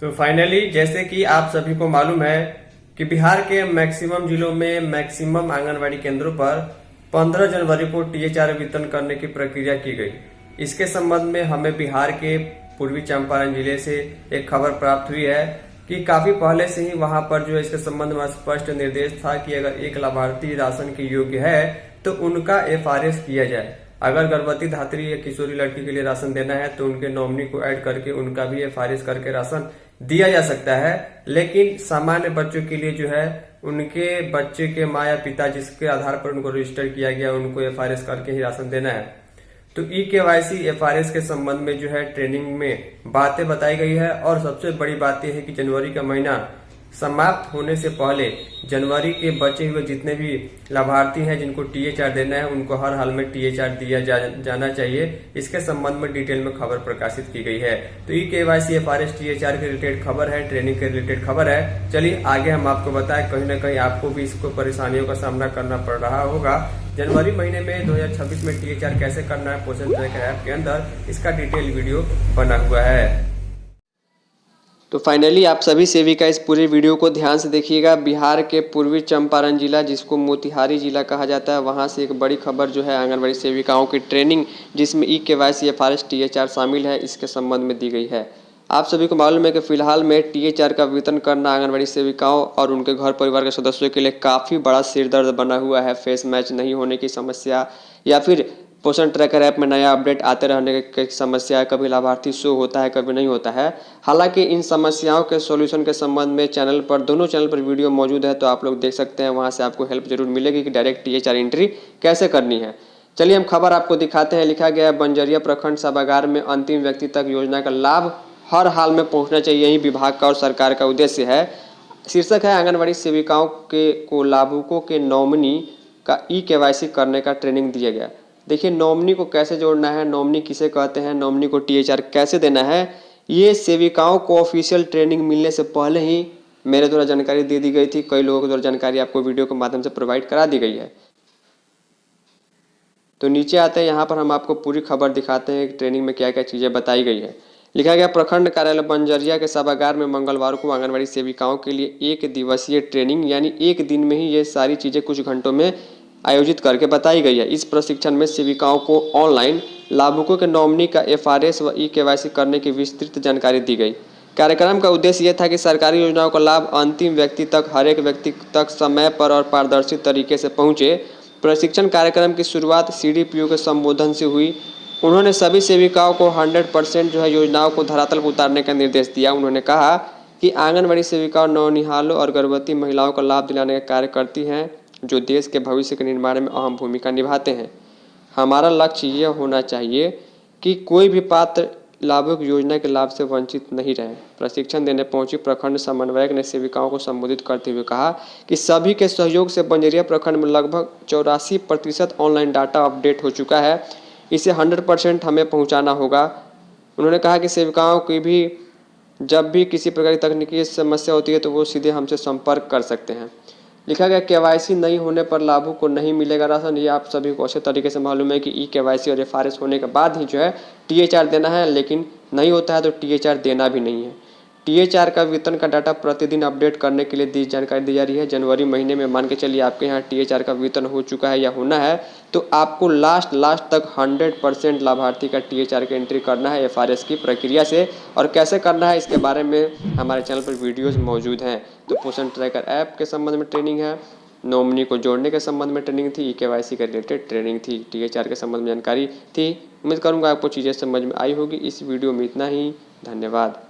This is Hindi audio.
तो फाइनली जैसे कि आप सभी को मालूम है कि बिहार के मैक्सिमम जिलों में मैक्सिमम आंगनवाड़ी केंद्रों पर 15 जनवरी को टीएचआर वितरण करने की प्रक्रिया की गई। इसके संबंध में हमें बिहार के पूर्वी चंपारण जिले से एक खबर प्राप्त हुई है कि काफी पहले से ही वहां पर जो है इसके संबंध में स्पष्ट निर्देश था कि अगर एक लाभार्थी राशन के योग्य है तो उनका एफआरएस किया जाए। अगर गर्भवती धात्री या किशोरी लड़की के लिए राशन देना है तो उनके नॉमिनी को ऐड करके उनका भी एफआरएस करके राशन दिया जा सकता है। लेकिन सामान्य बच्चों के लिए जो है उनके बच्चे के माँ या पिता जिसके आधार पर उनको रजिस्टर किया गया उनको एफआरएस करके ही राशन देना है। तो ई-केवाईसी एफआरएस के संबंध में जो है ट्रेनिंग में बातें बताई गई है और सबसे बड़ी बात यह है कि जनवरी का महीना समाप्त होने से पहले जनवरी के बचे हुए जितने भी लाभार्थी हैं जिनको टीएचआर देना है उनको हर हाल में टीएचआर दिया जाना चाहिए। इसके संबंध में डिटेल में खबर प्रकाशित की गई है। तो ई-केवाईसी एफआरएस टीएचआर के रिलेटेड खबर है, ट्रेनिंग के रिलेटेड खबर है। चलिए आगे हम आपको बताएं, कहीं ना कहीं आपको भी इसको परेशानियों का सामना करना पड़ रहा होगा। जनवरी महीने में 2026 में टीएचआर कैसे करना है पोषण ट्रैकर ऐप के अंदर, इसका डिटेल वीडियो बना हुआ है। तो फाइनली आप सभी सेविका इस पूरे वीडियो को ध्यान से देखिएगा। बिहार के पूर्वी चंपारण जिला जिसको मोतिहारी जिला कहा जाता है वहां से एक बड़ी खबर जो है आंगनबाड़ी सेविकाओं की ट्रेनिंग जिसमें ई-केवाईसी एफआरएस टीएचआर शामिल है इसके संबंध में दी गई है। आप सभी को मालूम है कि फिलहाल में टीएचआर का वितरण करना आंगनबाड़ी सेविकाओं और उनके घर परिवार के सदस्यों के लिए काफ़ी बड़ा सिरदर्द बना हुआ है। फेस मैच नहीं होने की समस्या या फिर पोषण ट्रैकर ऐप में नया अपडेट आते रहने की समस्या, कभी लाभार्थी शो होता है कभी नहीं होता है। हालांकि इन समस्याओं के सॉल्यूशन के संबंध में चैनल पर दोनों चैनल पर वीडियो मौजूद है तो आप लोग देख सकते हैं, वहां से आपको हेल्प जरूर मिलेगी कि डायरेक्ट टीएचआर एंट्री कैसे करनी है। चलिए हम खबर आपको दिखाते हैं। लिखा गया है बंजरिया प्रखंड सभागार में अंतिम व्यक्ति तक योजना का लाभ हर हाल में पहुँचना चाहिए, यही विभाग का और सरकार का उद्देश्य है। शीर्षक है आंगनबाड़ी सेविकाओं को लाभुकों के नॉमिनी का ई-केवाईसी करने का ट्रेनिंग दिया गया। देखिए नॉमिनी को कैसे जोड़ना है, नॉमिनी किसे कहते हैं, नॉमिनी को टीएचआर कैसे देना है, ये सेविकाओं को ऑफिशियल ट्रेनिंग मिलने से पहले ही मेरे द्वारा जानकारी दे दी गई थी। कई लोगों के द्वारा जानकारी आपको वीडियो के माध्यम से प्रोवाइड करा दी गई है। तो नीचे आते हैं, यहाँ पर हम आपको पूरी खबर दिखाते हैं ट्रेनिंग में क्या क्या चीज़ें बताई गई है। लिखा गया प्रखंड कार्यालय बंजरिया के सभागार में मंगलवार को आंगनबाड़ी सेविकाओं के लिए 1 दिवसीय ट्रेनिंग यानी एक दिन में ही ये सारी चीज़ें कुछ घंटों में आयोजित करके बताई गई है। इस प्रशिक्षण में सेविकाओं को ऑनलाइन लाभुकों के नॉमिनी का एफआरएस व ई-केवाईसी करने की विस्तृत जानकारी दी गई। कार्यक्रम का उद्देश्य यह था कि सरकारी योजनाओं का लाभ अंतिम व्यक्ति तक, हर एक व्यक्ति तक समय पर और पारदर्शी तरीके से पहुंचे। प्रशिक्षण कार्यक्रम की शुरुआत सीडीपीओ के संबोधन से हुई। उन्होंने सभी सेविकाओं को 100% जो है योजनाओं को धरातल पर उतारने का निर्देश दिया। उन्होंने कहा कि आंगनबाड़ी सेविकाओं नौनिहालों और गर्भवती महिलाओं को लाभ दिलाने का कार्य करती हैं जो देश के भविष्य के निर्माण में अहम भूमिका निभाते हैं। हमारा लक्ष्य यह होना चाहिए कि कोई भी पात्र लाभुक योजना के लाभ से वंचित नहीं रहे। प्रशिक्षण देने पहुंची प्रखंड समन्वयक ने सेविकाओं को संबोधित करते हुए कहा कि सभी के सहयोग से बंजरिया प्रखंड में लगभग 84% ऑनलाइन डाटा अपडेट हो चुका है। इसे 100% हमें पहुंचाना होगा। उन्होंने कहा कि सेविकाओं की भी जब भी किसी प्रकार की तकनीकी समस्या होती है तो वो सीधे हमसे संपर्क कर सकते हैं। लिखा गया केवाईसी नहीं होने पर लाभुक को नहीं मिलेगा राशन। ये आप सभी को अच्छे तरीके से मालूम है कि ई-केवाईसी और एफआरएस होने के बाद ही जो है टीएचआर देना है, लेकिन नहीं होता है तो टीएचआर देना भी नहीं है। टीएचआर का वितरण का डाटा प्रतिदिन अपडेट करने के लिए जानकारी दी जा रही है। जनवरी महीने में मान के चलिए आपके यहाँ टीएचआर का वितरण हो चुका है या होना है तो आपको लास्ट तक 100% लाभार्थी का टीएचआर की एंट्री करना है एफआरएस की प्रक्रिया से। और कैसे करना है इसके बारे में हमारे चैनल पर वीडियोज़ मौजूद हैं। तो पोषण ट्रैकर ऐप के संबंध में ट्रेनिंग है, नॉमिनी को जोड़ने के संबंध में ट्रेनिंग थी, ई-केवाईसी के रिलेटेड ट्रेनिंग थी, टीएचआर के संबंध में जानकारी थी। उम्मीद करूँगा आपको चीज़ें समझ में आई होगी। इस वीडियो में इतना ही। धन्यवाद।